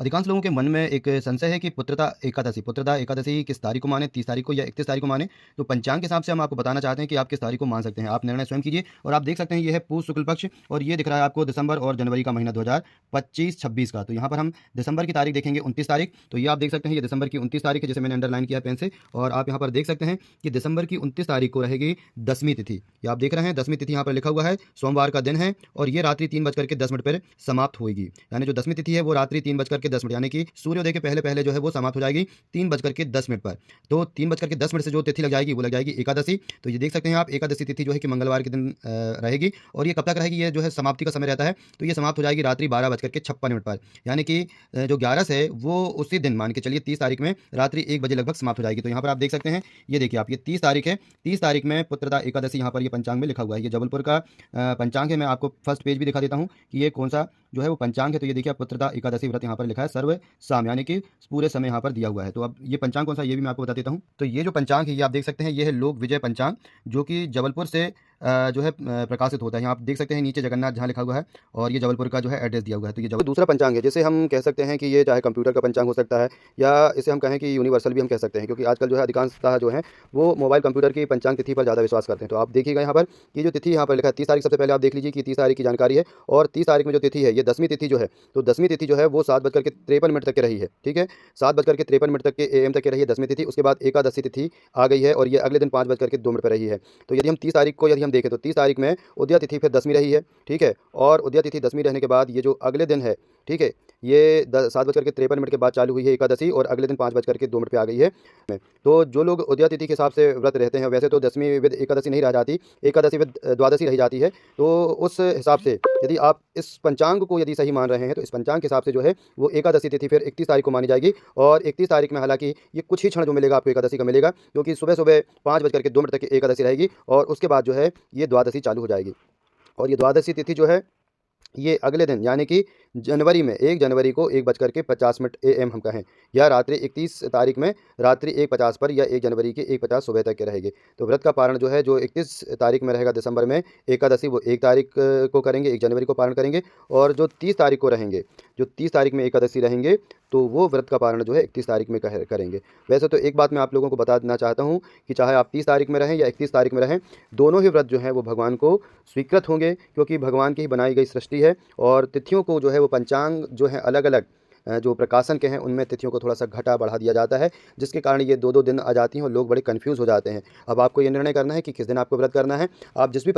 अधिकांश लोगों के मन में एक संशय है कि पुत्रदा एकादशी किस तारीख को माने, 30 तारीख को या 31 तारीख को माने। तो पंचांग के हिसाब से हम आपको बताना चाहते हैं कि आप किस तारीख को मान सकते हैं। आप निर्णय स्वयं कीजिए। और आप देख सकते हैं ये है पूष शुक्ल पक्ष और ये दिख रहा है आपको दिसंबर और जनवरी का महीना 2025-26 का। तो यहाँ पर हम दिसंबर की तारीख देखेंगे 29 तारीख। तो ये आप देख सकते हैं ये दिसंबर की 29 तारीख है, जैसे मैंने अंडरलाइन किया पेन से। और आप यहाँ पर देख सकते हैं कि दिसंबर की 29 तारीख को रहेगी 10वीं तिथि। ये आप देख रहे हैं 10वीं तिथि यहाँ पर लिखा हुआ है, सोमवार का दिन है और ये रात्रि 3:10 पर समाप्त होगी। यानी जो 10वीं तिथि है वो रात्रि 3:10 यानी कि सूर्योदय के पहले पहले जो है वो समाप्त हो जाएगी 3:10 पर। तो 3:10 से जो तिथि लग जाएगी वो लग जाएगी एकादशी। तो ये देख सकते हैं आप एकादशी तिथि जो है कि मंगलवार के दिन रहेगी। और ये कब तक रहेगी, ये जो है समाप्ति का समय रहता है। तो ये समाप्त हो जाएगी रात्रि 12:56 पर। यानी कि जो 11 है वो उसी दिन मान के चलिए 30 तारीख में रात्रि 1 बजे लगभग समाप्त हो जाएगी। तो यहाँ पर आप देख सकते हैं, ये देखिए आप, ये 30 तारीख है। 30 तारीख में पुत्रदा एकादशी यहाँ पर ये पंचांग में लिखा हुआ है। ये जबलपुर का पंचांग है। मैं आपको फर्स्ट पेज भी दिखा देता हूँ कि ये कौन सा जो है वो पंचांग है। तो ये देखिए पुत्रदा एकादशी व्रत यहाँ पर लिखा है सर्व शाम, यानी कि पूरे समय यहाँ पर दिया हुआ है। तो अब ये पंचांग कौन सा ये भी मैं आपको बता देता हूँ। तो ये जो पंचांग है ये आप देख सकते हैं, ये है लोक विजय पंचांग, जो कि जबलपुर से जो है प्रकाशित होता है। यहाँ आप देख सकते हैं नीचे जगन्नाथ जहाँ लिखा हुआ है और ये जबलपुर का जो है एड्रेस दिया हुआ है। तो ये जबलपुर दूसरा पंचांग है, जैसे हम कह सकते हैं कि ये चाहे कंप्यूटर का पंचांग हो सकता है या इसे हम कहें कि यूनिवर्सल भी हम कह सकते हैं, क्योंकि आजकल जो है अधिकांशतः जो है वो मोबाइल कंप्यूटर की पंचांग तिथि पर ज़्यादा विश्वास करते हैं। तो आप देखिएगा यहाँ पर कि जो तिथि यहाँ पर लिखा है 30 तारीख, सबसे पहले आप देख लीजिए कि 30 तारीख की जानकारी है। और 30 तारीख में जो तिथि है ये 10वीं तिथि जो है, तो 10वीं तिथि जो है वो 7:53 तक के रही है। ठीक है, 7:53 तक के AM तक के रही है 10वीं तिथि। उसके बाद एकादशी तिथि आ गई है और ये अगले दिन 5:02 पर रही है। तो यदि हम 30 तारीख को यदि हम देखें तो 30 तारीख में उदया तिथि फिर 10वीं रही है। ठीक है, और उदया तिथि 10वीं रहने के बाद ये जो अगले दिन है, ठीक है, ये 7:53 के बाद चालू हुई है एकादशी और अगले दिन 5:02 पे आ गई है। तो जो लोग उदया तिथि के हिसाब से व्रत रहते हैं, वैसे तो 10वीं विद एकादशी नहीं रह जाती, एकादशी विद द्वादशी रह जाती है। तो उस हिसाब से यदि आप इस पंचांग को यदि सही मान रहे हैं तो इस पंचांग के हिसाब से जो है वो एकादशी तिथि फिर 31 तारीख को मानी जाएगी। और 31 तारीख में हालांकि ये कुछ ही क्षण जो मिलेगा आपको एकादशी का मिलेगा, क्योंकि सुबह सुबह 5:02 तक की एकादशी रहेगी और उसके बाद जो है ये द्वादशी चालू हो जाएगी। और ये द्वादशी तिथि जो है ये अगले दिन यानी कि जनवरी में 1 जनवरी को 1:50 AM हम कहें, या रात्रि 31 तारीख में रात्रि 1:50 पर या 1 जनवरी के 1:50 सुबह तक के रहेंगे। तो व्रत का पारण जो है जो 31 तारीख में रहेगा दिसंबर में एकादशी, वो 1 तारीख को करेंगे, 1 जनवरी को पारण करेंगे। और जो 30 तारीख को रहेंगे, जो 30 तारीख में एकादशी रहेंगे, तो वो व्रत का पारण जो है 31 तारीख में करेंगे। वैसे तो एक बात मैं आप लोगों को बता देना चाहता हूँ कि चाहे आप 30 तारीख में रहें या 31 तारीख में रहें, दोनों ही व्रत जो हैं वो भगवान को स्वीकृत होंगे, क्योंकि भगवान की ही बनाई गई सृष्टि है। और तिथियों को जो है वो पंचांग जो है अलग अलग जो प्रकाशन के हैं उनमें तिथियों को थोड़ा सा घटा बढ़ा दिया जाता है, जिसके कारण ये 2-2 दिन आ जाती हैं और लोग बड़े कन्फ्यूज़ हो जाते हैं। अब आपको ये निर्णय करना है कि किस दिन आपको व्रत करना है। आप जिस भी